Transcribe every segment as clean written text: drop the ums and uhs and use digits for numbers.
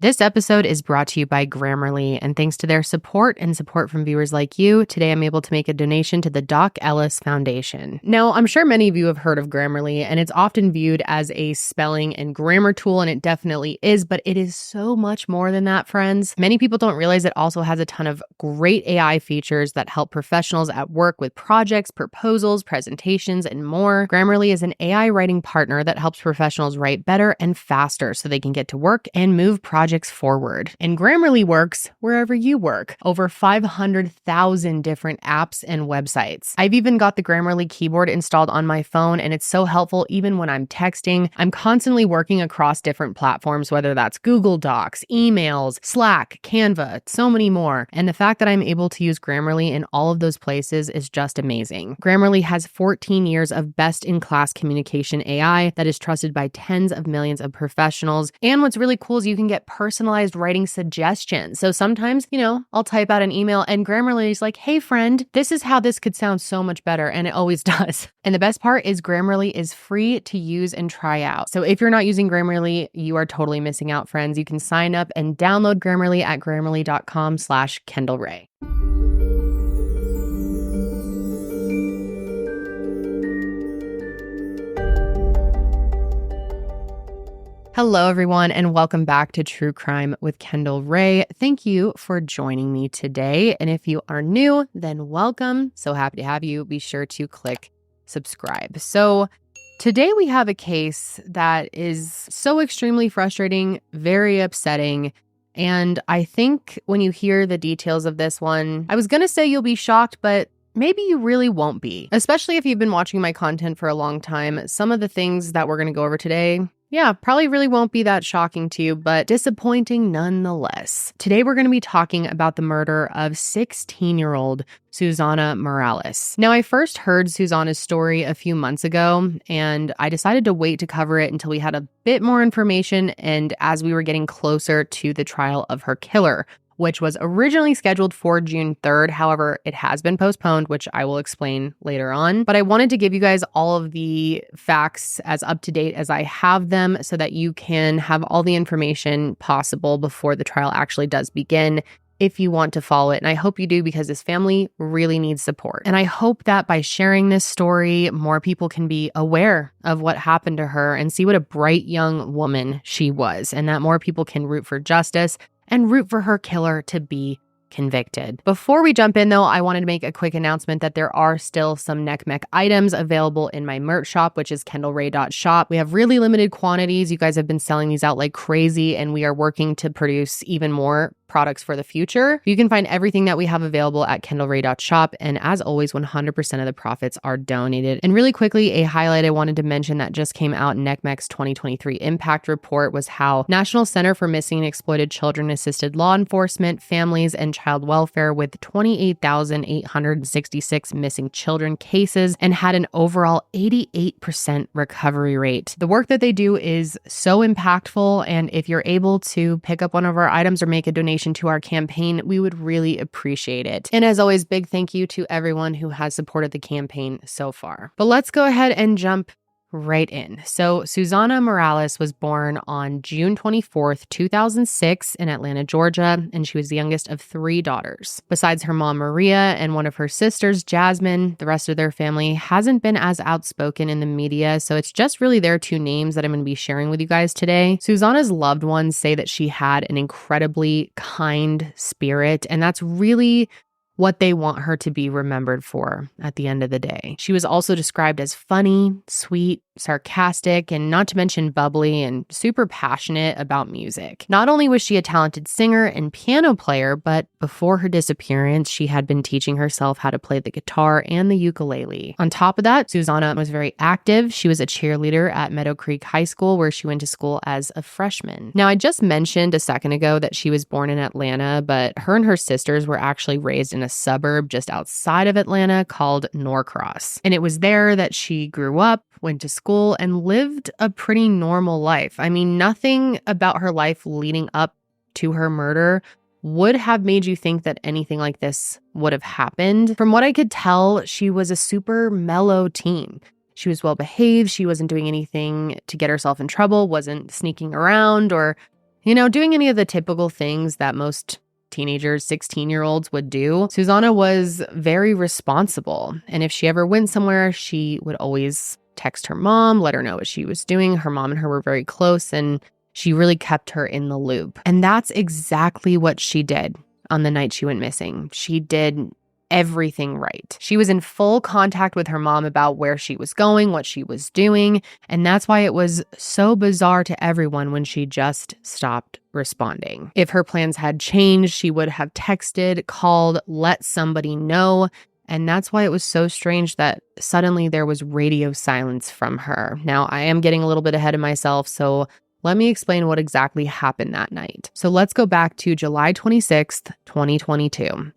This episode is brought to you by Grammarly, and thanks to their support and support from viewers like you, today I'm able to make a donation to the Doc Ellis Foundation. Now, I'm sure many of you have heard of Grammarly, and it's often viewed as a spelling and grammar tool, and it definitely is, but it is so much more than that, friends. Many people don't realize it also has a ton of great AI features that help professionals at work with projects, proposals, presentations, and more. Grammarly is an AI writing partner that helps professionals write better and faster so they can get to work and move projects forward. And Grammarly works wherever you work. Over 500,000 different apps and websites. I've even got the Grammarly keyboard installed on my phone, and it's so helpful even when I'm texting. I'm constantly working across different platforms, whether that's Google Docs, emails, Slack, Canva, so many more. And the fact that I'm able to use Grammarly in all of those places is just amazing. Grammarly has 14 years of best-in-class communication AI that is trusted by tens of millions of professionals. And what's really cool is you can get personalized writing suggestions. So sometimes, I'll type out an email and Grammarly is like, hey friend, this is how this could sound so much better. And it always does. And the best part is Grammarly is free to use and try out. So if you're not using Grammarly, you are totally missing out, friends. You can sign up and download Grammarly at grammarly.com/KendallRay. Hello, everyone, and welcome back to True Crime with Kendall Ray. Thank you for joining me today. And if you are new, then welcome. So happy to have you. Be sure to click subscribe. So today we have a case that is so extremely frustrating, very upsetting. And I think when you hear the details of this one, I was going to say you'll be shocked, but maybe you really won't be, especially if you've been watching my content for a long time. Some of the things that we're going to go over today, probably really won't be that shocking to you, but disappointing nonetheless. Today, we're going to be talking about the murder of 16-year-old Susana Morales. Now, I first heard Susana's story a few months ago, and I decided to wait to cover it until we had a bit more information and as we were getting closer to the trial of her killer, which was originally scheduled for June 3rd. However, it has been postponed, which I will explain later on. But I wanted to give you guys all of the facts as up to date as I have them so that you can have all the information possible before the trial actually does begin, if you want to follow it. And I hope you do, because this family really needs support. And I hope that by sharing this story, more people can be aware of what happened to her and see what a bright young woman she was, and that more people can root for justice and root for her killer to be convicted. Before we jump in though, I wanted to make a quick announcement that there are still some NCMEC items available in my merch shop, which is kendallray.shop. We have really limited quantities. You guys have been selling these out like crazy, and we are working to produce even more products for the future. You can find everything that we have available at kendallray.shop. And as always, 100% of the profits are donated. And really quickly, a highlight I wanted to mention that just came out in NCMEC's 2023 Impact Report was how National Center for Missing and Exploited Children assisted law enforcement, families, and child welfare with 28,866 missing children cases and had an overall 88% recovery rate. The work that they do is so impactful. And if you're able to pick up one of our items or make a donation to our campaign, we would really appreciate it. And as always, big thank you to everyone who has supported the campaign so far. But let's go ahead and jump right in. So Susana Morales was born on June 24th, 2006 in Atlanta, Georgia, and she was the youngest of 3 daughters. Besides her mom, Maria, and one of her sisters, Jasmine, the rest of their family hasn't been as outspoken in the media, so it's just really their 2 names that I'm going to be sharing with you guys today. Susana's loved ones say that she had an incredibly kind spirit, and that's really what they want her to be remembered for at the end of the day. She was also described as funny, sweet, sarcastic, and not to mention bubbly and super passionate about music. Not only was she a talented singer and piano player, but before her disappearance, she had been teaching herself how to play the guitar and the ukulele. On top of that, Susana was very active. She was a cheerleader at Meadow Creek High School, where she went to school as a freshman. Now, I just mentioned a second ago that she was born in Atlanta, but her and her sisters were actually raised in a suburb just outside of Atlanta called Norcross. And it was there that she grew up, went to school, and lived a pretty normal life. I mean, nothing about her life leading up to her murder would have made you think that anything like this would have happened. From what I could tell, she was a super mellow teen. She was well behaved. She wasn't doing anything to get herself in trouble, wasn't sneaking around or doing any of the typical things that most teenagers, 16-year-olds would do. Susana was very responsible. And if she ever went somewhere, she would always text her mom, let her know what she was doing. Her mom and her were very close, and she really kept her in the loop. And that's exactly what she did on the night she went missing. She did everything right. She was in full contact with her mom about where she was going, what she was doing, and that's why it was so bizarre to everyone when she just stopped responding. If her plans had changed, she would have texted, called, let somebody know, and that's why it was so strange that suddenly there was radio silence from her. Now, I am getting a little bit ahead of myself, so let me explain what exactly happened that night. So let's go back to July 26th, 2022.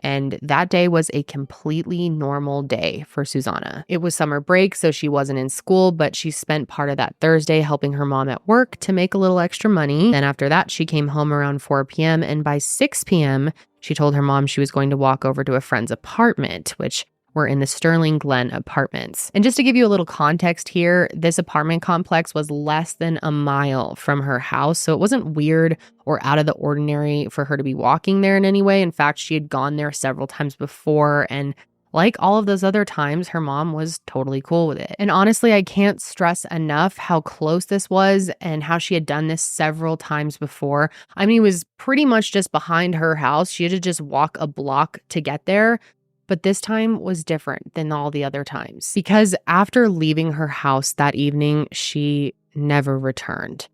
And that day was a completely normal day for Susana. It was summer break, so she wasn't in school, but she spent part of that Thursday helping her mom at work to make a little extra money. Then after that, she came home around 4 p.m. And by 6 p.m., she told her mom she was going to walk over to a friend's apartment, which were in the Sterling Glen apartments. And just to give you a little context here, this apartment complex was less than a mile from her house, so it wasn't weird or out of the ordinary for her to be walking there in any way. In fact, she had gone there several times before, and like all of those other times, her mom was totally cool with it. And honestly, I can't stress enough how close this was and how she had done this several times before. I mean, it was pretty much just behind her house. She had to just walk a block to get there. But this time was different than all the other times because after leaving her house that evening, she never returned.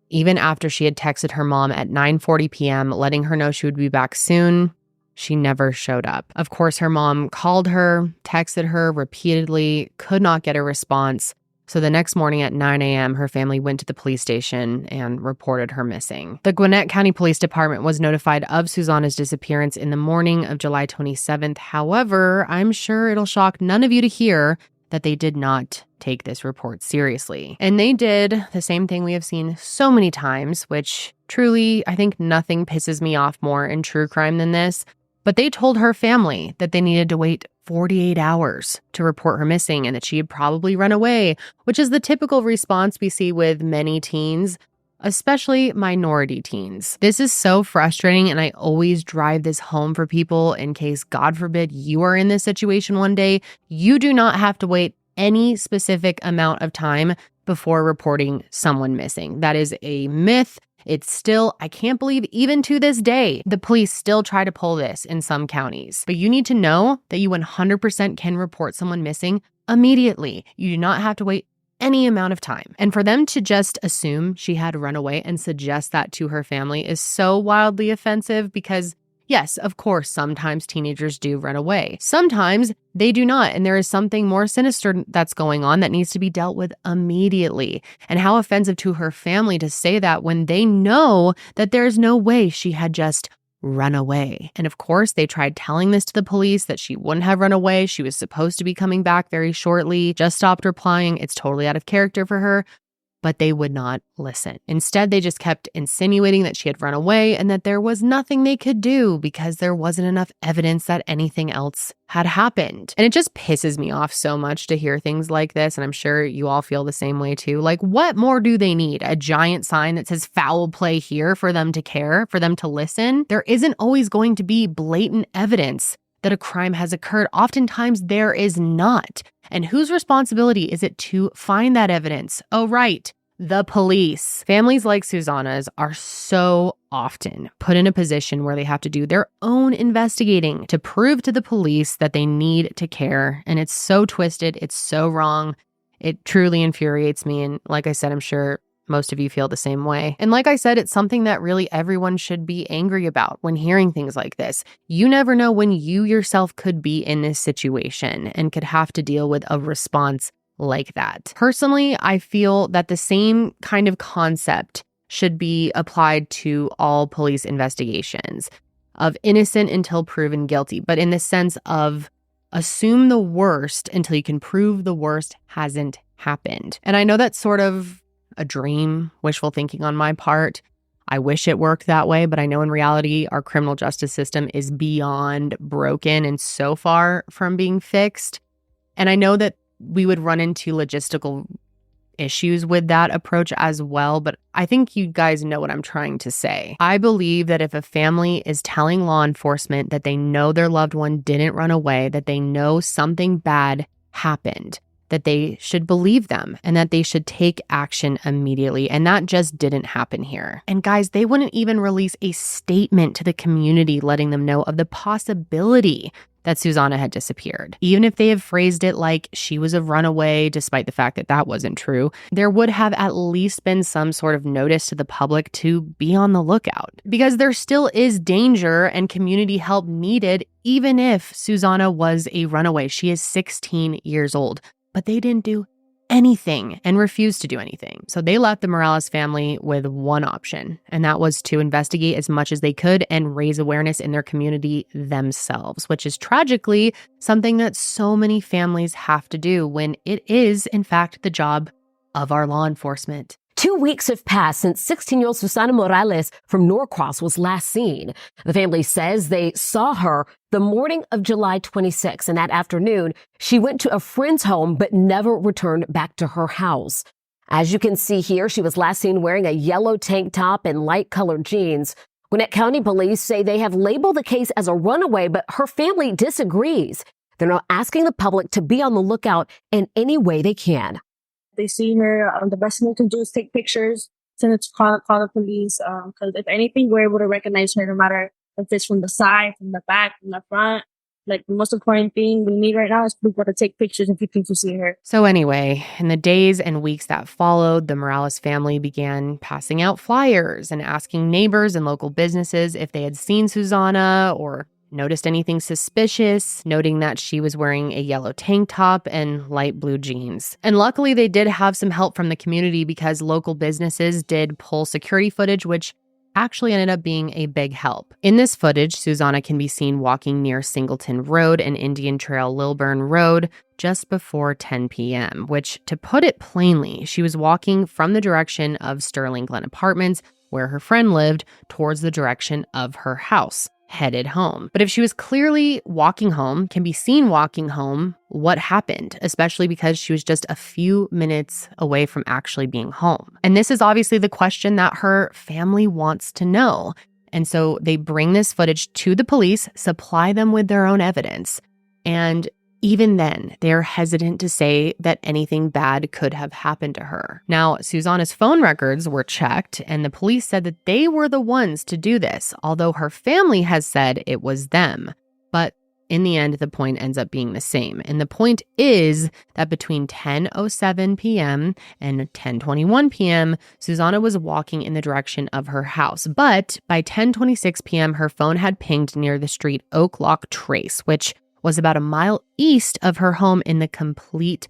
Even after she had texted her mom at 9:40 p.m., letting her know she would be back soon, she never showed up. Of course, her mom called her, texted her repeatedly, could not get a response. So the next morning at 9 a.m., her family went to the police station and reported her missing. The Gwinnett County Police Department was notified of Susana's disappearance in the morning of July 27th. However, I'm sure it'll shock none of you to hear that they did not take this report seriously. And they did the same thing we have seen so many times, which truly, I think nothing pisses me off more in true crime than this. But they told her family that they needed to wait 48 hours to report her missing and that she had probably run away, which is the typical response we see with many teens, especially minority teens. This is so frustrating, and I always drive this home for people in case, God forbid, you are in this situation one day. You do not have to wait any specific amount of time before reporting someone missing. That is a myth. It's still, I can't believe even to this day, the police still try to pull this in some counties. But you need to know that you 100% can report someone missing immediately. You do not have to wait any amount of time. And for them to just assume she had run away and suggest that to her family is so wildly offensive because yes, of course, sometimes teenagers do run away. Sometimes they do not, and there is something more sinister that's going on that needs to be dealt with immediately. And how offensive to her family to say that when they know that there's no way she had just run away. And of course, they tried telling this to the police that she wouldn't have run away. She was supposed to be coming back very shortly, just stopped replying. It's totally out of character for her. But they would not listen. Instead, they just kept insinuating that she had run away and that there was nothing they could do because there wasn't enough evidence that anything else had happened. And it just pisses me off so much to hear things like this. And I'm sure you all feel the same way too. Like, what more do they need? A giant sign that says foul play here for them to care, for them to listen? There isn't always going to be blatant evidence that a crime has occurred. Oftentimes there is not. And whose responsibility is it to find that evidence? Oh, right, the police. Families like Susana's are so often put in a position where they have to do their own investigating to prove to the police that they need to care. And it's so twisted. It's so wrong. It truly infuriates me. And like I said, I'm sure most of you feel the same way. And like I said, it's something that really everyone should be angry about when hearing things like this. You never know when you yourself could be in this situation and could have to deal with a response like that. Personally, I feel that the same kind of concept should be applied to all police investigations of innocent until proven guilty, but in the sense of assume the worst until you can prove the worst hasn't happened. And I know that's sort of a dream, wishful thinking on my part. I wish it worked that way, but I know in reality, our criminal justice system is beyond broken and so far from being fixed. And I know that we would run into logistical issues with that approach as well, but I think you guys know what I'm trying to say. I believe that if a family is telling law enforcement that they know their loved one didn't run away, that they know something bad happened, that they should believe them and that they should take action immediately. And that just didn't happen here. And guys, they wouldn't even release a statement to the community letting them know of the possibility that Susana had disappeared. Even if they had phrased it like she was a runaway, despite the fact that that wasn't true, there would have at least been some sort of notice to the public to be on the lookout. Because there still is danger and community help needed, even if Susana was a runaway. She is 16 years old. But they didn't do anything and refused to do anything. So they left the Morales family with one option, and that was to investigate as much as they could and raise awareness in their community themselves, which is tragically something that so many families have to do when it is, in fact, the job of our law enforcement. 2 weeks have passed since 16-year-old Susana Morales from Norcross was last seen. The family says they saw her the morning of July 26, and that afternoon, she went to a friend's home but never returned back to her house. As you can see here, she was last seen wearing a yellow tank top and light-colored jeans. Gwinnett County police say they have labeled the case as a runaway, but her family disagrees. They're now asking the public to be on the lookout in any way they can. They see her, the best thing they can do is take pictures, send it to call the police. Because if anything, we're able to recognize her no matter if it's from the side, from the back, from the front. Like, the most important thing we need right now is people to take pictures and people to see her. So anyway, in the days and weeks that followed, the Morales family began passing out flyers and asking neighbors and local businesses if they had seen Susana or noticed anything suspicious, noting that she was wearing a yellow tank top and light blue jeans. And luckily, they did have some help from the community because local businesses did pull security footage, which actually ended up being a big help. In this footage, Susana can be seen walking near Singleton Road and Indian Trail Lilburn Road just before 10 p.m., which, to put it plainly, she was walking from the direction of Sterling Glen Apartments, where her friend lived, towards the direction of her house, headed home. But if she was clearly walking home, can be seen walking home, what happened? Especially because she was just a few minutes away from actually being home. And this is obviously the question that her family wants to know. And so they bring this footage to the police, supply them with their own evidence. And even then, they're hesitant to say that anything bad could have happened to her. Now, Susana's phone records were checked, and the police said that they were the ones to do this, although her family has said it was them. But in the end, the point ends up being the same. And the point is that between 10:07 p.m. and 10:21 p.m., Susana was walking in the direction of her house. But by 10:26 p.m., her phone had pinged near the street Oak Lock Trace, which was about a mile east of her home in the complete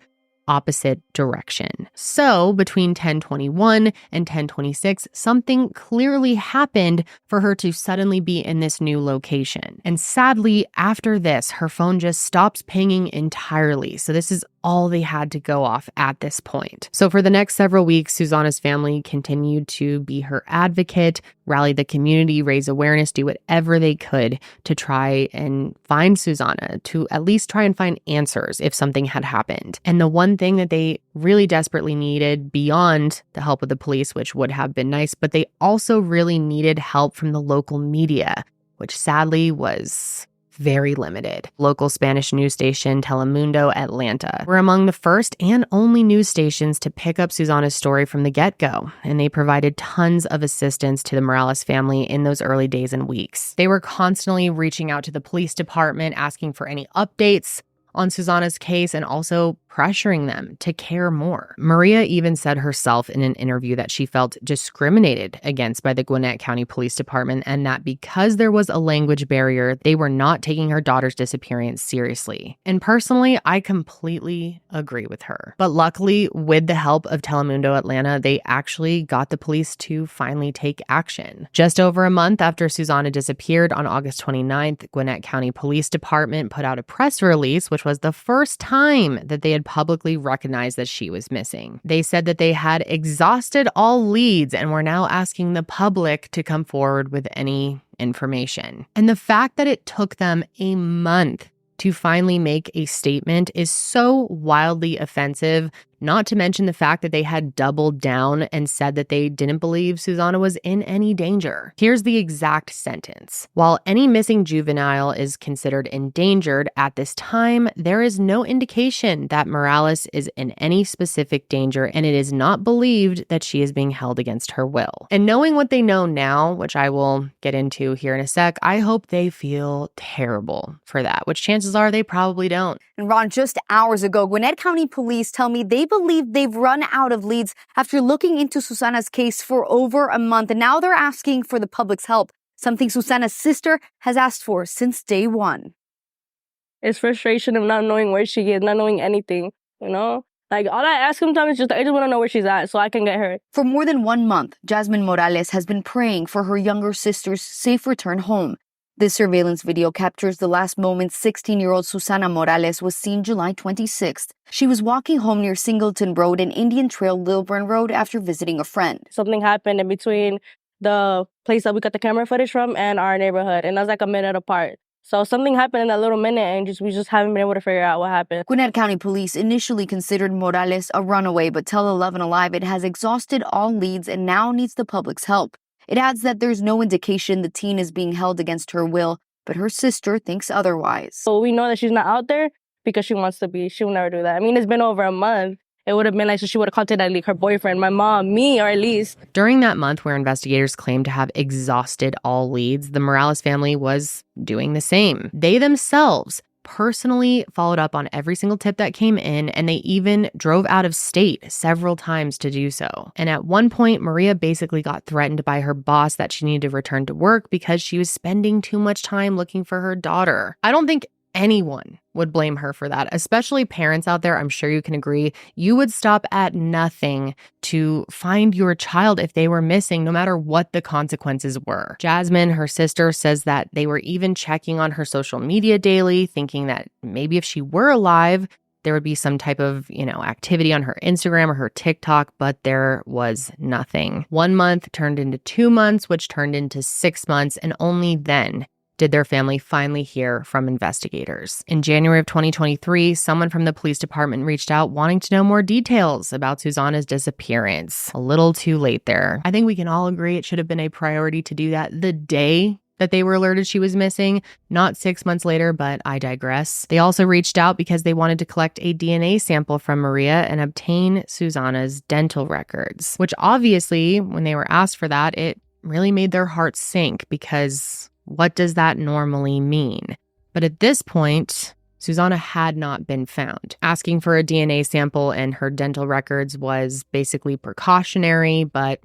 opposite direction. So between 10:21 and 10:26, something clearly happened for her to suddenly be in this new location. And sadly, after this, her phone just stops pinging entirely. So this is all they had to go off at this point. So for the next several weeks, Susana's family continued to be her advocate, rally the community, raise awareness, do whatever they could to try and find Susana, to at least try and find answers if something had happened. And the one thing that they really desperately needed beyond the help of the police, which would have been nice, but they also really needed help from the local media, which sadly was very limited. Local Spanish news station Telemundo Atlanta were among the first and only news stations to pick up Susana's story from the get-go, and they provided tons of assistance to the Morales family in those early days and weeks. They were constantly reaching out to the police department, asking for any updates on Susana's case and also pressuring them to care more. Maria even said herself in an interview that she felt discriminated against by the Gwinnett County Police Department and that because there was a language barrier, they were not taking her daughter's disappearance seriously. And personally, I completely agree with her. But luckily, with the help of Telemundo Atlanta, they actually got the police to finally take action. Just over a month after Susana disappeared on August 29th, Gwinnett County Police Department put out a press release, which was the first time that they had publicly recognized that she was missing. They said that they had exhausted all leads and were now asking the public to come forward with any information. And the fact that it took them a month to finally make a statement is so wildly offensive Not to mention the fact that they had doubled down and said that they didn't believe Susana was in any danger. Here's the exact sentence. While any missing juvenile is considered endangered at this time, there is no indication that Morales is in any specific danger, and it is not believed that she is being held against her will. And knowing what they know now, which I will get into here in a sec, I hope they feel terrible for that, which chances are they probably don't. And Ron, just hours ago, Gwinnett County Police tell me they believe they've run out of leads after looking into Susana's case for over a month. And now they're asking for the public's help, something Susana's sister has asked for since day one. It's frustration of not knowing where she is, not knowing anything, you know? Like, all I ask sometimes is just, I just want to know where she's at so I can get her. For more than 1 month, Jasmine Morales has been praying for her younger sister's safe return home. This surveillance video captures the last moment 16-year-old Susana Morales was seen July 26th. She was walking home near Singleton Road and Indian Trail Lilburn Road after visiting a friend. Something happened in between the place that we got the camera footage from and our neighborhood, and that's like a minute apart. So something happened in that little minute, and we just haven't been able to figure out what happened. Gwinnett County Police initially considered Morales a runaway, but tell 11 Alive it has exhausted all leads and now needs the public's help. It adds that there's no indication the teen is being held against her will, but her sister thinks otherwise. So we know that she's not out there because she wants to be. She will never do that. I mean, it's been over a month. It would have been like, so she would have contacted like her boyfriend, my mom, me, or at least. During that month where investigators claimed to have exhausted all leads, the Morales family was doing the same. They themselves personally followed up on every single tip that came in, and they even drove out of state several times to do so. And at one point, Maria basically got threatened by her boss that she needed to return to work because she was spending too much time looking for her daughter. I don't think anyone would blame her for that, especially parents out there. I'm sure you can agree. You would stop at nothing to find your child if they were missing, no matter what the consequences were. Jasmine, her sister, says that they were even checking on her social media daily, thinking that maybe if she were alive, there would be some type of, activity on her Instagram or her TikTok, but there was nothing. 1 month turned into 2 months, which turned into 6 months, and only then did their family finally hear from investigators. In January of 2023, someone from the police department reached out wanting to know more details about Susana's disappearance. A little too late there. I think we can all agree it should have been a priority to do that the day that they were alerted she was missing, not 6 months later, but I digress. They also reached out because they wanted to collect a DNA sample from Maria and obtain Susana's dental records, which obviously, when they were asked for that, it really made their hearts sink because what does that normally mean? But at this point, Susana had not been found. Asking for a DNA sample and her dental records was basically precautionary, but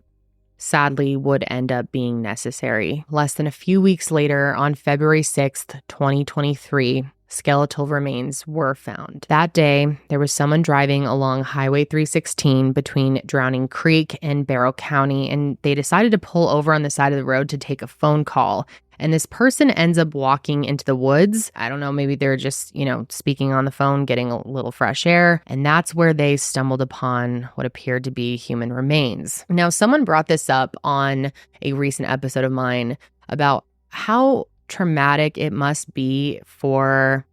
sadly would end up being necessary. Less than a few weeks later, on February 6th, 2023, skeletal remains were found. That day, there was someone driving along Highway 316 between Drowning Creek and Barrow County, and they decided to pull over on the side of the road to take a phone call. And this person ends up walking into the woods. I don't know, maybe they're just, speaking on the phone, getting a little fresh air. And that's where they stumbled upon what appeared to be human remains. Now, someone brought this up on a recent episode of mine about how traumatic it must be for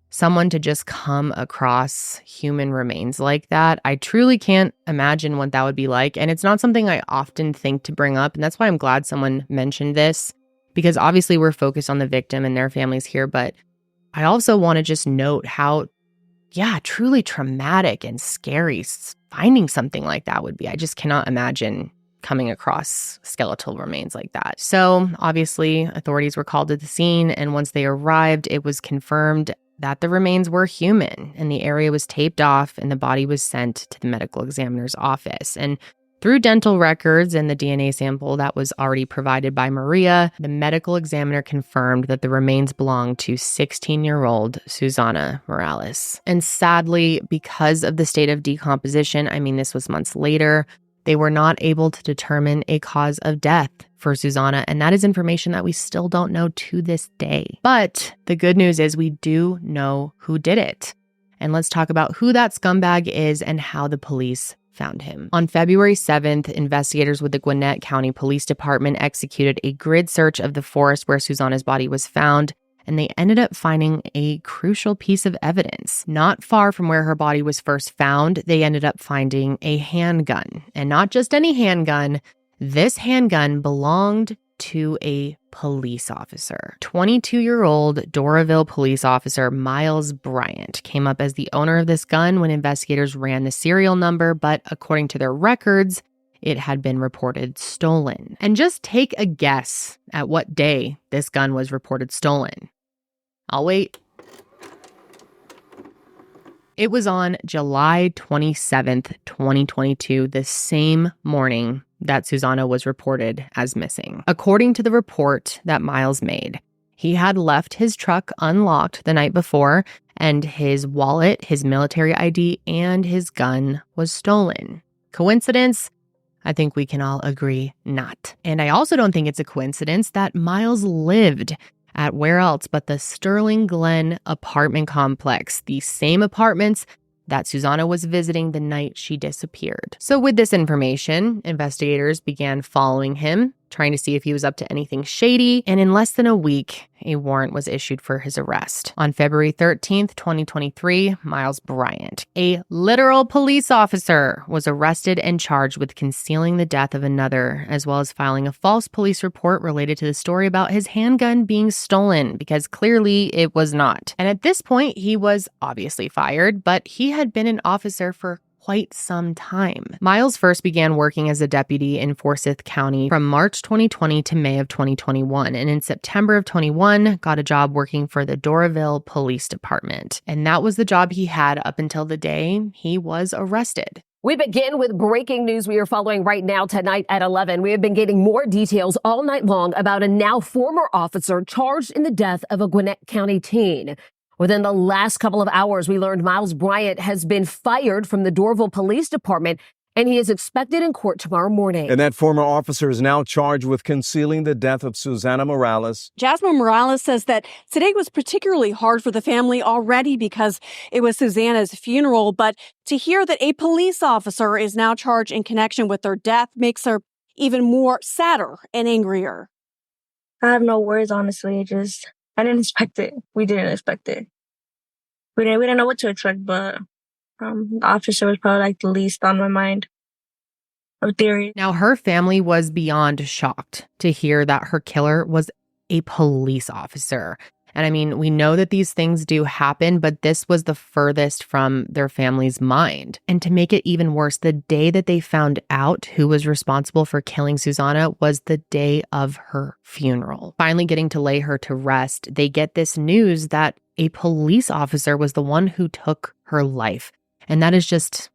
someone to just come across human remains like that. I truly can't imagine what that would be like. And it's not something I often think to bring up. And that's why I'm glad someone mentioned this, because obviously we're focused on the victim and their families here. But I also want to just note how, truly traumatic and scary finding something like that would be. I just cannot imagine coming across skeletal remains like that. So obviously authorities were called to the scene, and once they arrived, it was confirmed that the remains were human, and the area was taped off and the body was sent to the medical examiner's office. And through dental records and the DNA sample that was already provided by Maria, the medical examiner confirmed that the remains belonged to 16-year-old Susana Morales. And sadly, because of the state of decomposition, this was months later, they were not able to determine a cause of death for Susana, and that is information that we still don't know to this day. But the good news is we do know who did it. And let's talk about who that scumbag is and how the police found him. On February 7th, investigators with the Gwinnett County Police Department executed a grid search of the forest where Susana's body was found, and they ended up finding a crucial piece of evidence. Not far from where her body was first found, they ended up finding a handgun. And not just any handgun, this handgun belonged to a police officer. 22-year-old Doraville police officer Miles Bryant came up as the owner of this gun when investigators ran the serial number, but according to their records, it had been reported stolen. And just take a guess at what day this gun was reported stolen. I'll wait. It was on July 27th, 2022, the same morning that Susana was reported as missing. According to the report that Miles made, he had left his truck unlocked the night before, and his wallet, his military ID, and his gun was stolen. Coincidence? I think we can all agree not. And I also don't think it's a coincidence that Miles lived at where else but the Sterling Glen apartment complex, the same apartments that Susana was visiting the night she disappeared. So with this information, investigators began following him, trying to see if he was up to anything shady, and in less than a week, a warrant was issued for his arrest. On February 13th, 2023, Miles Bryant, a literal police officer, was arrested and charged with concealing the death of another, as well as filing a false police report related to the story about his handgun being stolen, because clearly it was not. And at this point, he was obviously fired, but he had been an officer for quite some time. Miles first began working as a deputy in Forsyth County from March 2020 to May of 2021, and in September of 21 got a job working for the Doraville Police Department. And that was the job he had up until the day he was arrested. We begin with breaking news we are following right now tonight at 11. We have been getting more details all night long about a now former officer charged in the death of a Gwinnett County teen. Within the last couple of hours, we learned Miles Bryant has been fired from the Doraville Police Department, and he is expected in court tomorrow morning. And that former officer is now charged with concealing the death of Susana Morales. Jasmine Morales says that today was particularly hard for the family already because it was Susana's funeral, but to hear that a police officer is now charged in connection with her death makes her even more sadder and angrier. I have no words, honestly. I didn't expect it. We didn't expect it. We didn't know what to expect, but the officer was probably like the least on my mind of theory. Now, her family was beyond shocked to hear that her killer was a police officer. And I mean, we know that these things do happen, but this was the furthest from their family's mind. And to make it even worse, the day that they found out who was responsible for killing Susana was the day of her funeral. Finally getting to lay her to rest, they get this news that a police officer was the one who took her life. And that is just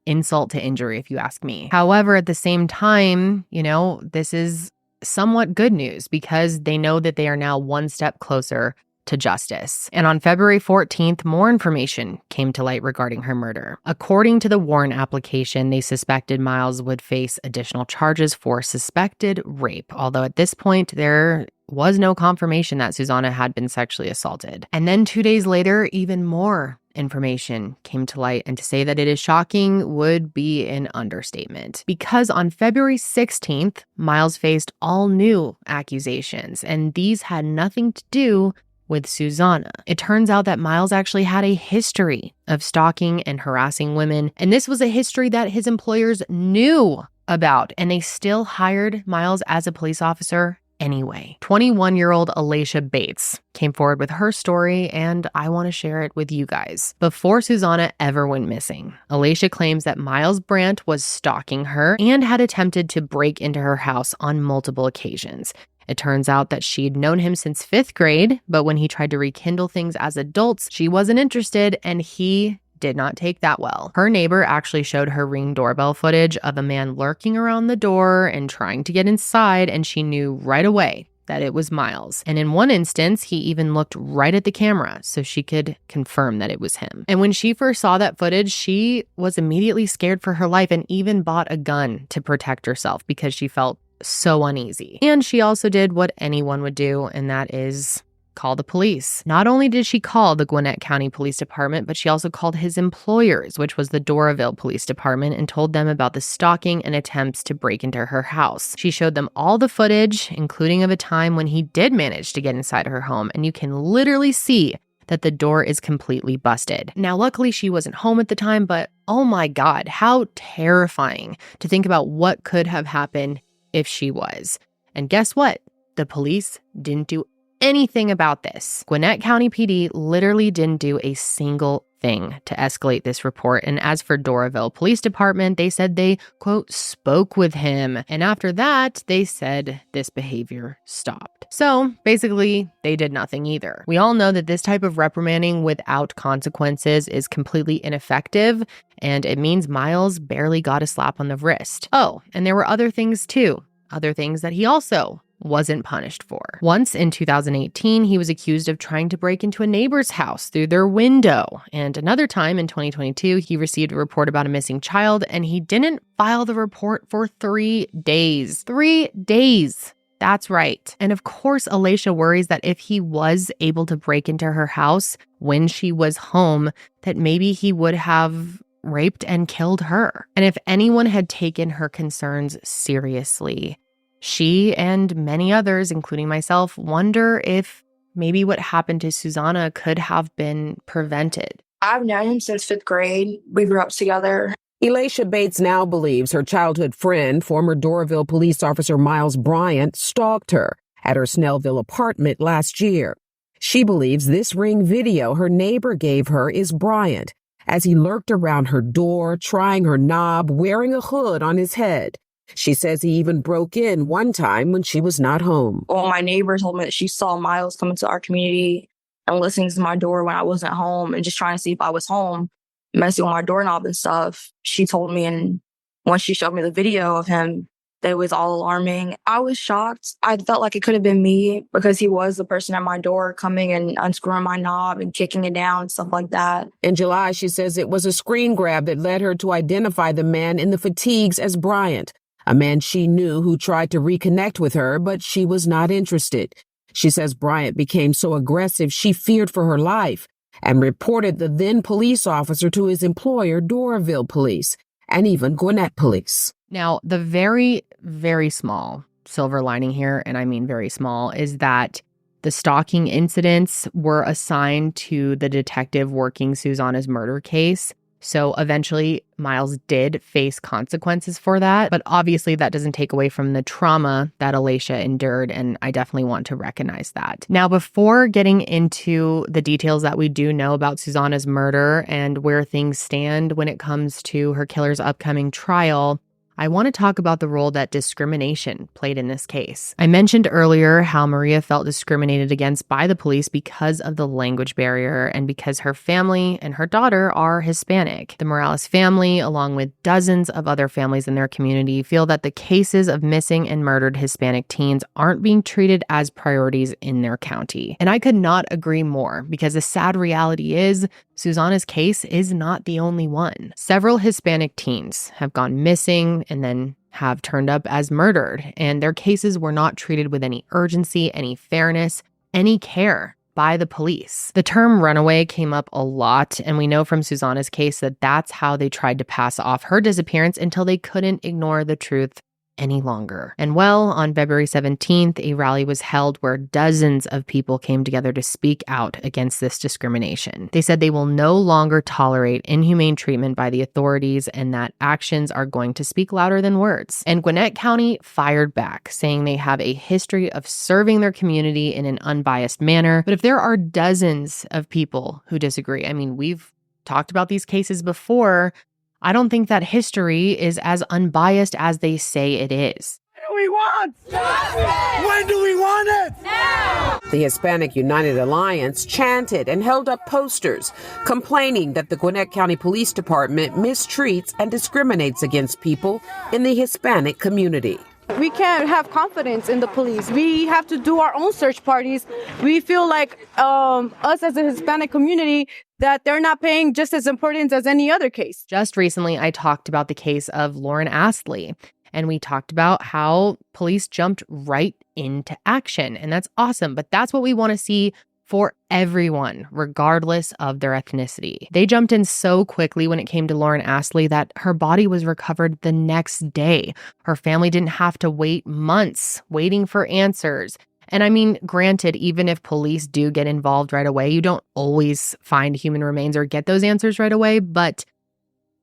insult to injury, if you ask me. However, at the same time, this is somewhat good news because they know that they are now one step closer to justice. And on February 14th, more information came to light regarding her murder. According to the warrant application, they suspected Miles would face additional charges for suspected rape, although at this point, there was no confirmation that Susana had been sexually assaulted. And then 2 days later, even more information came to light, and to say that it is shocking would be an understatement. Because on February 16th, Miles faced all new accusations, and these had nothing to do with Susana. It turns out that Miles actually had a history of stalking and harassing women, and this was a history that his employers knew about, and they still hired Miles as a police officer anyway. 21-year-old Alicia Bates came forward with her story, and I want to share it with you guys. Before Susana ever went missing, Alicia claims that Miles Bryant was stalking her and had attempted to break into her house on multiple occasions. It turns out that she'd known him since 5th grade, but when he tried to rekindle things as adults, she wasn't interested, and he did not take that well. Her neighbor actually showed her Ring doorbell footage of a man lurking around the door and trying to get inside, and she knew right away that it was Miles. And in one instance, he even looked right at the camera so she could confirm that it was him. And when she first saw that footage, she was immediately scared for her life and even bought a gun to protect herself because she felt so uneasy. And she also did what anyone would do, and that is call the police. Not only did she call the Gwinnett County Police Department, but she also called his employers, which was the Doraville Police Department, and told them about the stalking and attempts to break into her house. She showed them all the footage, including of a time when he did manage to get inside her home, and you can literally see that the door is completely busted. Now, luckily, she wasn't home at the time, but oh my God, how terrifying to think about what could have happened if she was. And guess what? The police didn't do anything about this. Gwinnett County PD literally didn't do a single thing to escalate this report. And as for Doraville Police Department, they said they, quote, spoke with him. And after that, they said this behavior stopped. So basically, they did nothing either. We all know that this type of reprimanding without consequences is completely ineffective, and it means Miles barely got a slap on the wrist. Oh, and there were other things too. Other things that he also wasn't punished for. Once in 2018, he was accused of trying to break into a neighbor's house through their window. And another time in 2022, he received a report about a missing child, and he didn't file the report for 3 days. 3 days. That's right. And of course, Alicia worries that if he was able to break into her house when she was home, that maybe he would have raped and killed her. And if anyone had taken her concerns seriously, she and many others, including myself, wonder if maybe what happened to Susana could have been prevented. I've known him since 5th grade. We grew up together. Elisha Bates now believes her childhood friend, former Doraville police officer Miles Bryant, stalked her at her Snellville apartment last year. She believes this ring video her neighbor gave her is Bryant, as he lurked around her door, trying her knob, wearing a hood on his head. She says he even broke in one time when she was not home. Well, my neighbor told me that she saw Miles come into our community and listening to my door when I wasn't home and just trying to see if I was home, messing with my doorknob and stuff. She told me, and once she showed me the video of him, that it was all alarming. I was shocked. I felt like it could have been me because he was the person at my door coming and unscrewing my knob and kicking it down and stuff like that. In July, she says it was a screen grab that led her to identify the man in the fatigues as Bryant, a man she knew who tried to reconnect with her, but she was not interested. She says Bryant became so aggressive she feared for her life and reported the then police officer to his employer, Doraville Police, and even Gwinnett Police. Now, the very, very small silver lining here, and I mean very small, is that the stalking incidents were assigned to the detective working Susana's murder case. So eventually, Miles did face consequences for that. But obviously, that doesn't take away from the trauma that Alicia endured. And I definitely want to recognize that. Now, before getting into the details that we do know about Susana's murder and where things stand when it comes to her killer's upcoming trial, I want to talk about the role that discrimination played in this case. I mentioned earlier how Maria felt discriminated against by the police because of the language barrier and because her family and her daughter are Hispanic. The Morales family, along with dozens of other families in their community, feel that the cases of missing and murdered Hispanic teens aren't being treated as priorities in their county. And I could not agree more, because the sad reality is Susana's case is not the only one. Several Hispanic teens have gone missing and then have turned up as murdered, and their cases were not treated with any urgency, any fairness, any care by the police. The term runaway came up a lot, and we know from Susana's case that that's how they tried to pass off her disappearance until they couldn't ignore the truth any longer. And well, on February 17th, a rally was held where dozens of people came together to speak out against this discrimination. They said they will no longer tolerate inhumane treatment by the authorities and that actions are going to speak louder than words. And Gwinnett County fired back, saying they have a history of serving their community in an unbiased manner. But if there are dozens of people who disagree, I mean, we've talked about these cases before, I don't think that history is as unbiased as they say it is. What do we want? Justice! When do we want it? Now! The Hispanic United Alliance chanted and held up posters complaining that the Gwinnett County Police Department mistreats and discriminates against people in the Hispanic community. We can't have confidence in the police. We have to do our own search parties. We feel like us as a Hispanic community, that they're not paying just as importance as any other case. Just recently, I talked about the case of Lauren Astley, and we talked about how police jumped right into action, and that's awesome. But that's what we want to see for everyone, regardless of their ethnicity. They jumped in so quickly when it came to Lauren Astley that her body was recovered the next day. Her family didn't have to wait months waiting for answers. And I mean, granted, even if police do get involved right away, you don't always find human remains or get those answers right away. But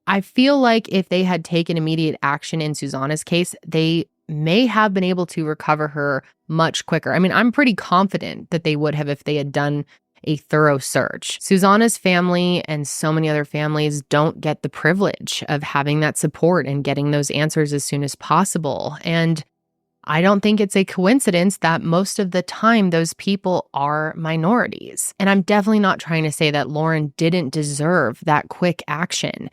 I feel like if they had taken immediate action in Susana's case, they may have been able to recover her much quicker. I mean, I'm pretty confident that they would have if they had done a thorough search. Susana's family and so many other families don't get the privilege of having that support and getting those answers as soon as possible. And I don't think it's a coincidence that most of the time those people are minorities. And I'm definitely not trying to say that Lauren didn't deserve that quick action.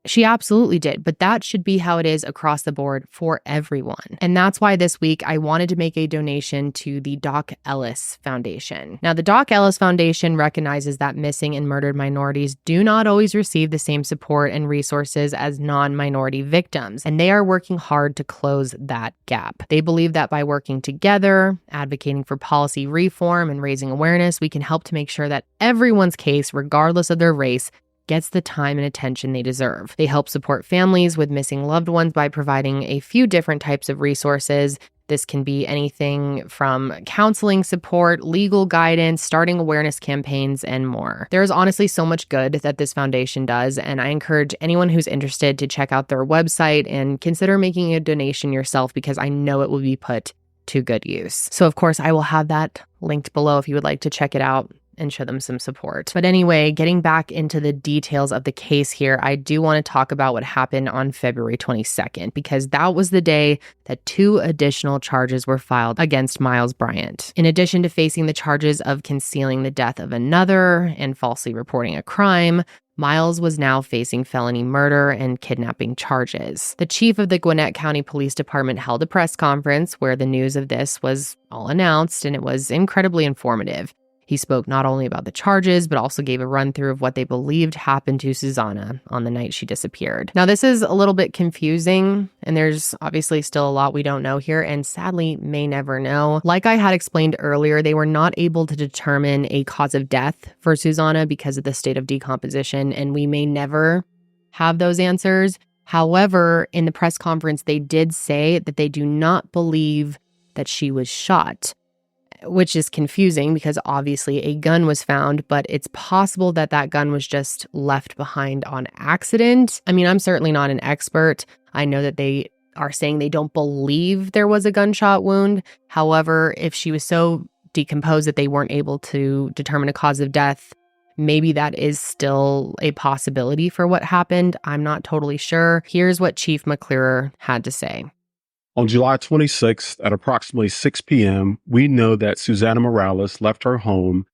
She absolutely did, but that should be how it is across the board for everyone. And that's why this week I wanted to make a donation to the Doc Ellis Foundation. Now, the Doc Ellis Foundation recognizes that missing and murdered minorities do not always receive the same support and resources as non-minority victims, and they are working hard to close that gap. They believe that by working together, advocating for policy reform, and raising awareness, we can help to make sure that everyone's case, regardless of their race, gets the time and attention they deserve. They help support families with missing loved ones by providing a few different types of resources. This can be anything from counseling support, legal guidance, starting awareness campaigns, and more. There's honestly so much good that this foundation does, and I encourage anyone who's interested to check out their website and consider making a donation yourself because I know it will be put to good use. So of course, I will have that linked below if you would like to check it out and show them some support. But anyway, getting back into the details of the case here, I do want to talk about what happened on February 22nd, because that was the day that 2 additional charges were filed against Miles Bryant. In addition to facing the charges of concealing the death of another and falsely reporting a crime, Miles was now facing felony murder and kidnapping charges. The chief of the Gwinnett County Police Department held a press conference where the news of this was all announced, and it was incredibly informative. He spoke not only about the charges, but also gave a run through of what they believed happened to Susana on the night she disappeared. Now, this is a little bit confusing, and there's obviously still a lot we don't know here, and sadly may never know. Like I had explained earlier, they were not able to determine a cause of death for Susana because of the state of decomposition, and we may never have those answers. However, in the press conference, they did say that they do not believe that she was shot, which is confusing because obviously a gun was found, but it's possible that that gun was just left behind on accident. I mean, I'm certainly not an expert. I know that they are saying they don't believe there was a gunshot wound. However, if she was so decomposed that they weren't able to determine a cause of death, maybe that is still a possibility for what happened. I'm not totally sure. Here's what Chief McClure had to say. On July 26th at approximately 6 p.m., we know that Susana Morales left her home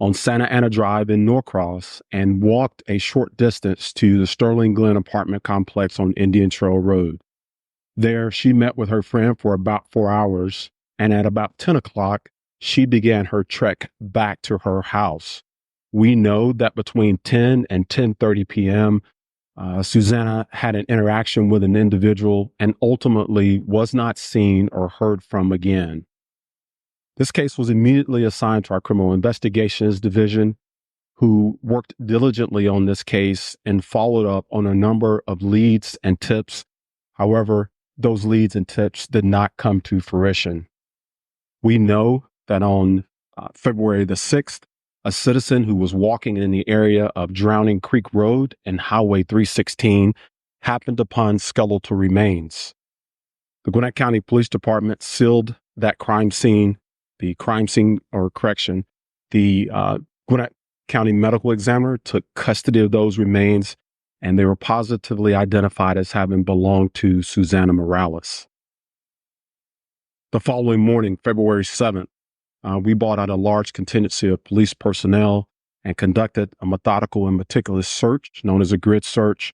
on Santa Ana Drive in Norcross and walked a short distance to the Sterling Glen apartment complex on Indian Trail Road. There, she met with her friend for about 4 hours, and at about 10 o'clock, she began her trek back to her house. We know that between 10 and 10:30 p.m., Susana had an interaction with an individual and ultimately was not seen or heard from again. This case was immediately assigned to our Criminal Investigations Division, who worked diligently on this case and followed up on a number of leads and tips. However, those leads and tips did not come to fruition. We know that on February the 6th, a citizen who was walking in the area of Drowning Creek Road and Highway 316 happened upon skeletal remains. The Gwinnett County Police Department sealed that crime scene. The Gwinnett County Medical Examiner took custody of those remains, and they were positively identified as having belonged to Susana Morales. The following morning, February 7th, we brought out a large contingency of police personnel and conducted a methodical and meticulous search known as a grid search.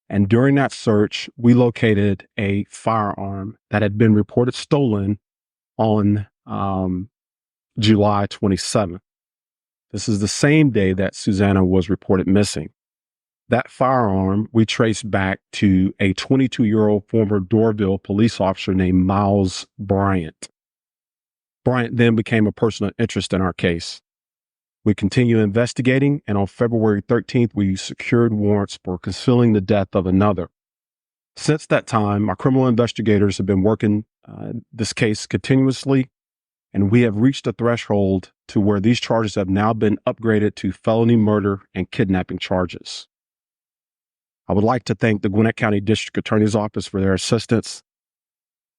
And during that search, we located a firearm that had been reported stolen on July 27th. This is the same day that Susana was reported missing. That firearm we traced back to a 22-year-old former Dorville police officer named Miles Bryant. Bryant then became a person of interest in our case. We continue investigating, and on February 13th, we secured warrants for concealing the death of another. Since that time, our criminal investigators have been working this case continuously, and we have reached a threshold to where these charges have now been upgraded to felony murder and kidnapping charges. I would like to thank the Gwinnett County District Attorney's Office for their assistance,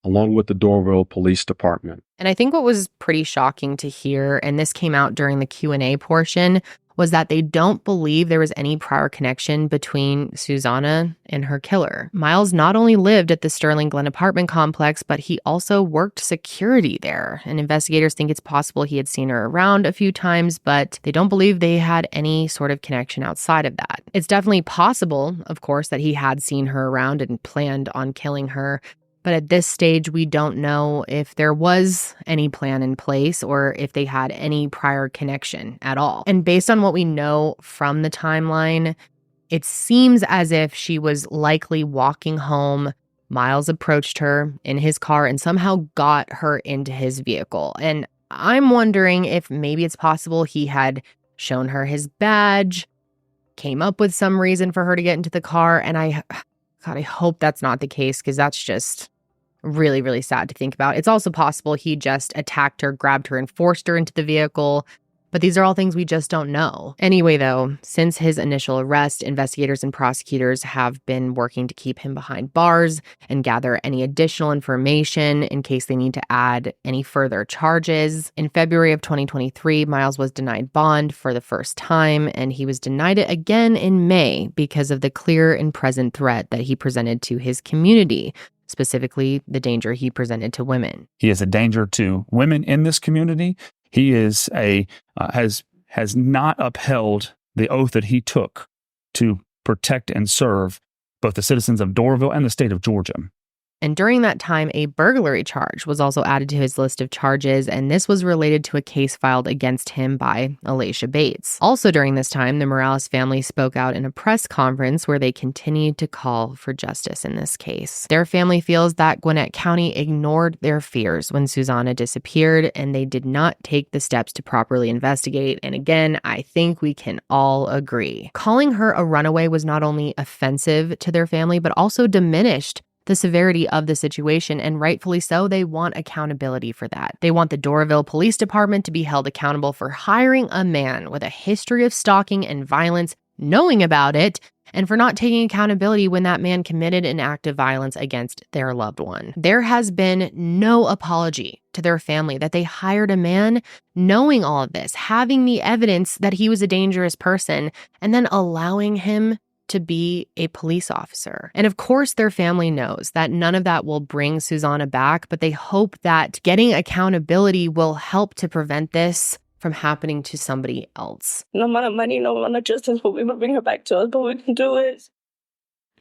along with the Doraville Police Department. And I think what was pretty shocking to hear, and this came out during the Q&A portion, was that they don't believe there was any prior connection between Susana and her killer. Miles not only lived at the Sterling Glen apartment complex, but he also worked security there. And investigators think it's possible he had seen her around a few times, but they don't believe they had any sort of connection outside of that. It's definitely possible, of course, that he had seen her around and planned on killing her. But at this stage, we don't know if there was any plan in place or if they had any prior connection at all. And based on what we know from the timeline, it seems as if she was likely walking home. Miles approached her in his car and somehow got her into his vehicle. And I'm wondering if maybe it's possible he had shown her his badge, came up with some reason for her to get into the car. And I hope that's not the case, because that's just really, really sad to think about. It's also possible he just attacked her, grabbed her, and forced her into the vehicle. But these are all things we just don't know. Anyway, though, since his initial arrest, investigators and prosecutors have been working to keep him behind bars and gather any additional information in case they need to add any further charges. In February of 2023, Miles was denied bond for the first time, and he was denied it again in May because of the clear and present threat that he presented to his community, specifically the danger he presented to women. He is a danger to women in this community. He is has not upheld the oath that he took to protect and serve both the citizens of Doraville and the state of Georgia. And during that time, a burglary charge was also added to his list of charges, and this was related to a case filed against him by Alicia Bates. Also during this time, the Morales family spoke out in a press conference where they continued to call for justice in this case. Their family feels that Gwinnett County ignored their fears when Susana disappeared, and they did not take the steps to properly investigate. And again, I think we can all agree. Calling her a runaway was not only offensive to their family, but also diminished the severity of the situation, and rightfully so. They want accountability for that. They want the Doraville Police Department to be held accountable for hiring a man with a history of stalking and violence, knowing about it, and for not taking accountability when that man committed an act of violence against their loved one. There has been no apology to their family that they hired a man knowing all of this, having the evidence that he was a dangerous person, and then allowing him to be a police officer. And of course, their family knows that none of that will bring Susana back, but they hope that getting accountability will help to prevent this from happening to somebody else. No amount of money, no amount of justice will be able to bring her back to us. But what we can do is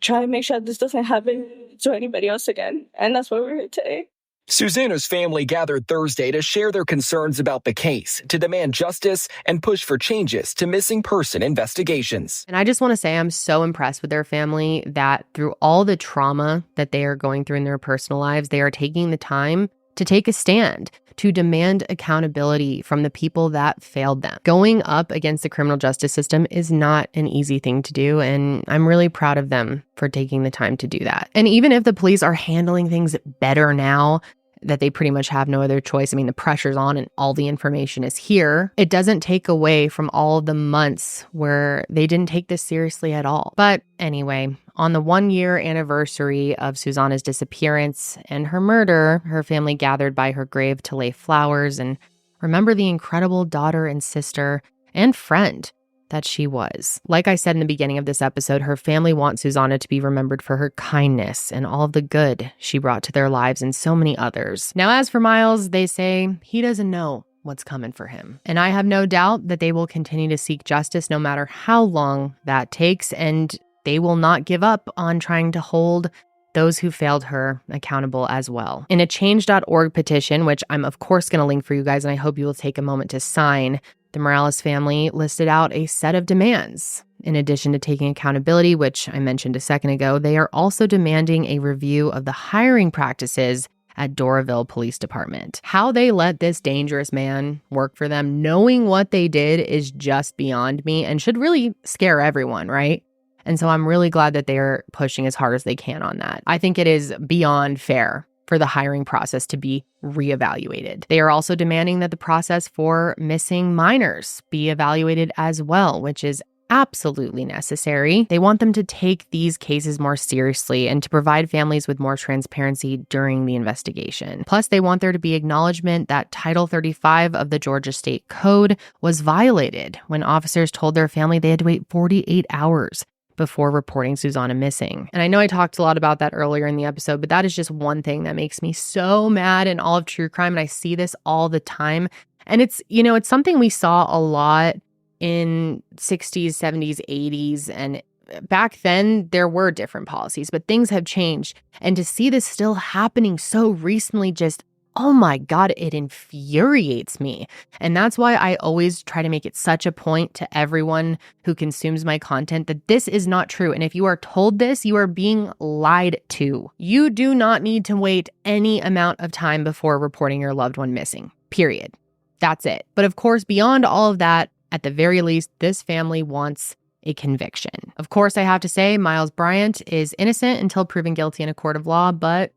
try to make sure this doesn't happen to anybody else again. And that's why we're here today. Susana's family gathered Thursday to share their concerns about the case, to demand justice, and push for changes to missing person investigations. And I just want to say I'm so impressed with their family that through all the trauma that they are going through in their personal lives, they are taking the time to take a stand, to demand accountability from the people that failed them. Going up against the criminal justice system is not an easy thing to do, and I'm really proud of them for taking the time to do that. And even if the police are handling things better now, that they pretty much have no other choice. I mean, the pressure's on and all the information is here. It doesn't take away from all of the months where they didn't take this seriously at all. But anyway, on the 1-year anniversary of Susana's disappearance and her murder, her family gathered by her grave to lay flowers and remember the incredible daughter and sister and friend that she was. Like I said in the beginning of this episode, her family wants Susana to be remembered for her kindness and all of the good she brought to their lives and so many others. Now, as for Miles, they say he doesn't know what's coming for him. And I have no doubt that they will continue to seek justice no matter how long that takes, and they will not give up on trying to hold those who failed her accountable as well. In a change.org petition, which I'm of course going to link for you guys, and I hope you will take a moment to sign, the Morales family listed out a set of demands. In addition to taking accountability, which I mentioned a second ago, they are also demanding a review of the hiring practices at Doraville Police Department. How they let this dangerous man work for them, knowing what they did, is just beyond me and should really scare everyone, right? And so I'm really glad that they're pushing as hard as they can on that. I think it is beyond fair for the hiring process to be reevaluated. They are also demanding that the process for missing minors be evaluated as well, which is absolutely necessary. They want them to take these cases more seriously and to provide families with more transparency during the investigation. Plus, they want there to be acknowledgement that Title 35 of the Georgia State Code was violated when officers told their family they had to wait 48 hours before reporting Susana missing. And I know I talked a lot about that earlier in the episode, but that is just one thing that makes me so mad in all of true crime. And I see this all the time. And it's something we saw a lot in 60s, 70s, 80s. And back then there were different policies, but things have changed. And to see this still happening so recently, just, oh my God, it infuriates me. And that's why I always try to make it such a point to everyone who consumes my content that this is not true. And if you are told this, you are being lied to. You do not need to wait any amount of time before reporting your loved one missing, period. That's it. But of course, beyond all of that, at the very least, this family wants a conviction. Of course, I have to say Miles Bryant is innocent until proven guilty in a court of law, but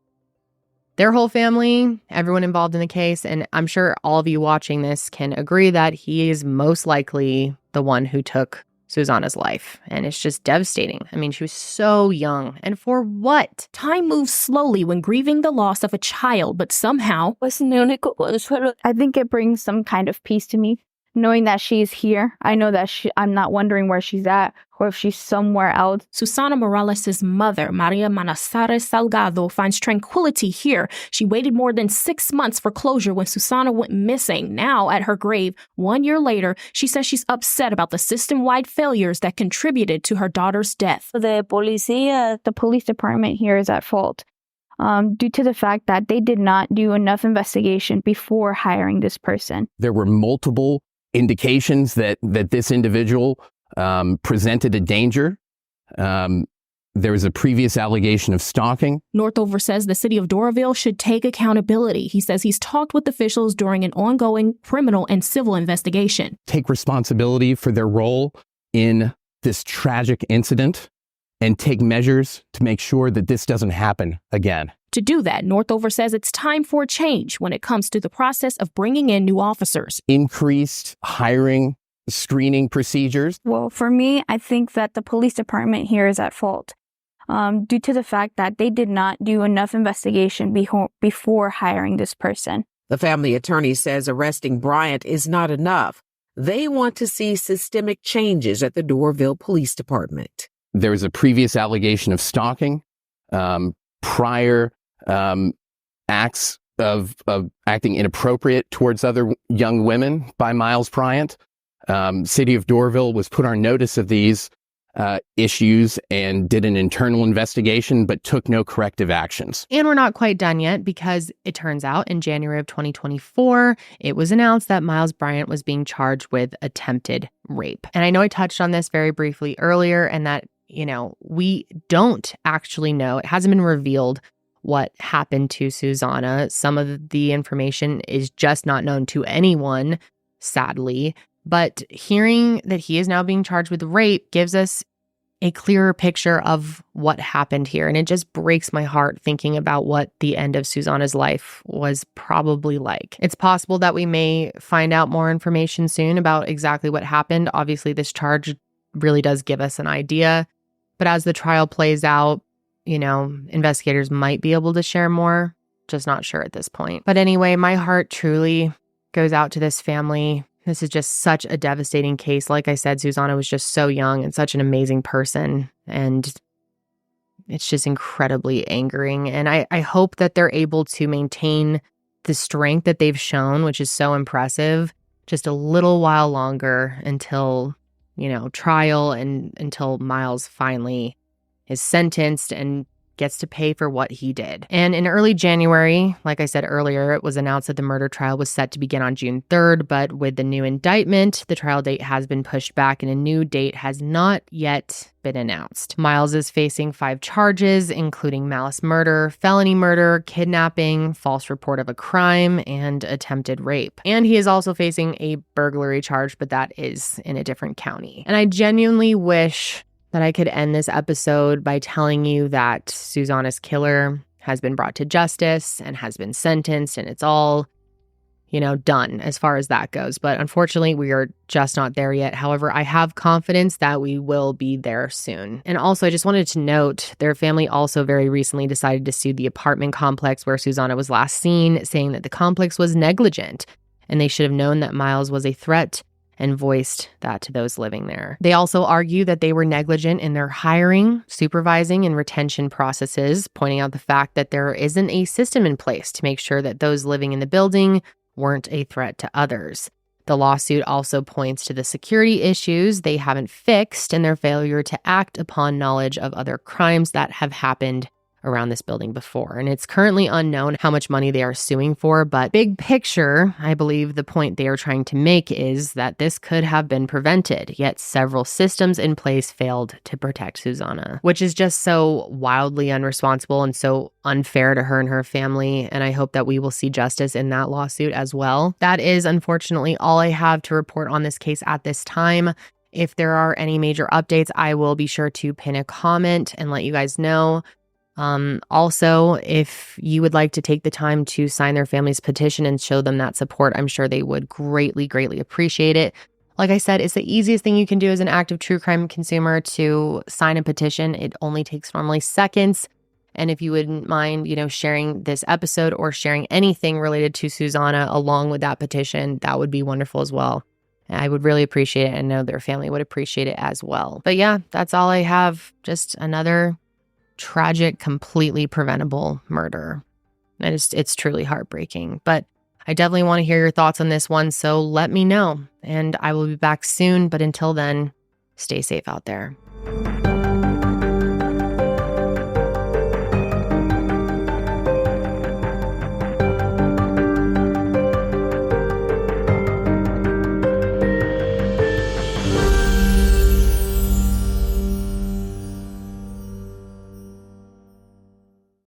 their whole family, everyone involved in the case, and I'm sure all of you watching this can agree that he is most likely the one who took Susana's life. And it's just devastating. I mean, she was so young. And for what? Time moves slowly when grieving the loss of a child, but somehow, I think it brings some kind of peace to me. Knowing that she's here, I know that I'm not wondering where she's at or if she's somewhere else. Susana Morales' mother, Maria Manasares Salgado, finds tranquility here. She waited more than 6 months for closure when Susana went missing. Now, at her grave, 1 year later, she says she's upset about the system-wide failures that contributed to her daughter's death. The police department here is at fault due to the fact that they did not do enough investigation before hiring this person. There were multiple indications that this individual presented a danger. There was a previous allegation of stalking. Northover says the city of Doraville should take accountability. He says he's talked with officials during an ongoing criminal and civil investigation. Take responsibility for their role in this tragic incident and take measures to make sure that this doesn't happen again. To do that, Northover says it's time for a change when it comes to the process of bringing in new officers. Increased hiring, screening procedures. Well, for me, I think that the police department here is at fault due to the fact that they did not do enough investigation before hiring this person. The family attorney says arresting Bryant is not enough. They want to see systemic changes at the Doraville Police Department. There was a previous allegation of stalking, prior acts of acting inappropriate towards other young women by Miles Bryant. City of Doraville was put on notice of these issues and did an internal investigation, but took no corrective actions. And we're not quite done yet because it turns out in January of 2024, it was announced that Miles Bryant was being charged with attempted rape. And I know I touched on this very briefly earlier and that, we don't actually know. It hasn't been revealed what happened to Susana. Some of the information is just not known to anyone, sadly. But hearing that he is now being charged with rape gives us a clearer picture of what happened here. And it just breaks my heart thinking about what the end of Susana's life was probably like. It's possible that we may find out more information soon about exactly what happened. Obviously, this charge really does give us an idea. But as the trial plays out, investigators might be able to share more. Just not sure at this point. But anyway, my heart truly goes out to this family. This is just such a devastating case. Like I said, Susana was just so young and such an amazing person. And it's just incredibly angering. And I hope that they're able to maintain the strength that they've shown, which is so impressive, just a little while longer until, trial and until Miles finally is sentenced and gets to pay for what he did. And in early January, like I said earlier, it was announced that the murder trial was set to begin on June 3rd, but with the new indictment, the trial date has been pushed back and a new date has not yet been announced. Miles is facing 5 charges, including malice murder, felony murder, kidnapping, false report of a crime, and attempted rape. And he is also facing a burglary charge, but that is in a different county. And I genuinely wish that I could end this episode by telling you that Susana's killer has been brought to justice and has been sentenced, and it's all, done as far as that goes. But unfortunately, we are just not there yet. However, I have confidence that we will be there soon. And also, I just wanted to note, their family also very recently decided to sue the apartment complex where Susana was last seen, saying that the complex was negligent and they should have known that Miles was a threat and voiced that to those living there. They also argue that they were negligent in their hiring, supervising, and retention processes, pointing out the fact that there isn't a system in place to make sure that those living in the building weren't a threat to others. The lawsuit also points to the security issues they haven't fixed and their failure to act upon knowledge of other crimes that have happened around this building before. And it's currently unknown how much money they are suing for, but big picture, I believe the point they are trying to make is that this could have been prevented, yet several systems in place failed to protect Susana, which is just so wildly unresponsible and so unfair to her and her family. And I hope that we will see justice in that lawsuit as well. That is unfortunately all I have to report on this case at this time. If there are any major updates, I will be sure to pin a comment and let you guys know. Also, if you would like to take the time to sign their family's petition and show them that support, I'm sure they would greatly, greatly appreciate it. Like I said, it's the easiest thing you can do as an active true crime consumer to sign a petition. It only takes normally seconds. And if you wouldn't mind, sharing this episode or sharing anything related to Susana along with that petition, that would be wonderful as well. I would really appreciate it, and know their family would appreciate it as well. But yeah, that's all I have. Just another tragic, completely preventable murder. And it's truly heartbreaking. But I definitely want to hear your thoughts on this one, so let me know. And I will be back soon, but until then, stay safe out there.